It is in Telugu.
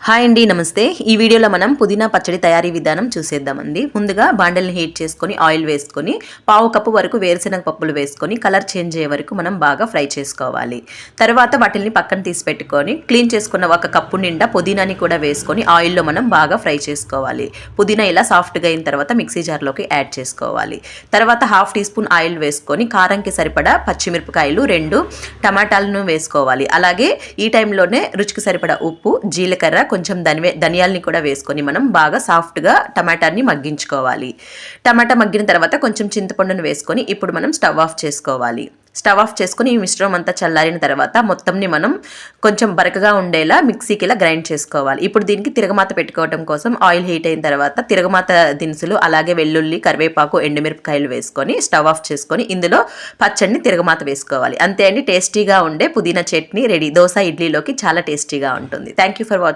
హాయ్ అండి, నమస్తే. ఈ వీడియోలో మనం పుదీనా పచ్చడి తయారీ విధానం చూసేద్దామండి. ముందుగా బాండల్ని హీట్ చేసుకొని ఆయిల్ వేసుకొని పావు కప్పు వరకు వేరుశనగ పప్పులు వేసుకొని కలర్ చేంజ్ అయ్యే వరకు మనం బాగా ఫ్రై చేసుకోవాలి. తర్వాత వాటిని పక్కన తీసి పెట్టుకొని క్లీన్ చేసుకున్న ఒక కప్పు నిండా పుదీనాని కూడా వేసుకొని ఆయిల్లో మనం బాగా ఫ్రై చేసుకోవాలి. పుదీనా ఇలా సాఫ్ట్గా అయిన తర్వాత మిక్సీ జార్లోకి యాడ్ చేసుకోవాలి. తర్వాత హాఫ్ టీ స్పూన్ ఆయిల్ వేసుకొని కారంకి సరిపడా పచ్చిమిరపకాయలు 2 టమాటాలను వేసుకోవాలి. అలాగే ఈ టైంలోనే రుచికి సరిపడా ఉప్పు, జీలకర్ర, కొంచెం ధనియాల్ని కూడా వేసుకొని మనం బాగా సాఫ్ట్గా టమాటాని మగ్గించుకోవాలి. టమాటా మగ్గిన తర్వాత కొంచెం చింతపండును వేసుకొని ఇప్పుడు మనం స్టవ్ ఆఫ్ చేసుకోవాలి. స్టవ్ ఆఫ్ చేసుకుని ఈ మిశ్రమం అంతా చల్లారిన తర్వాత మొత్తంని మనం కొంచెం బరకగా ఉండేలా మిక్సీకి ఇలా గ్రైండ్ చేసుకోవాలి. ఇప్పుడు దీనికి తిరగమాత పెట్టుకోవడం కోసం ఆయిల్ హీట్ అయిన తర్వాత తిరగమాత దినుసులు, అలాగే వెల్లుల్లి, కరివేపాకు, ఎండుమిరపకాయలు వేసుకొని స్టవ్ ఆఫ్ చేసుకొని ఇందులో పచ్చడిని తిరగమాత వేసుకోవాలి. అంతే అండి, టేస్టీగా ఉండే పుదీనా చట్నీ రెడీ. దోశ, ఇడ్లీలోకి చాలా టేస్టీగా ఉంటుంది. Thank you for watching.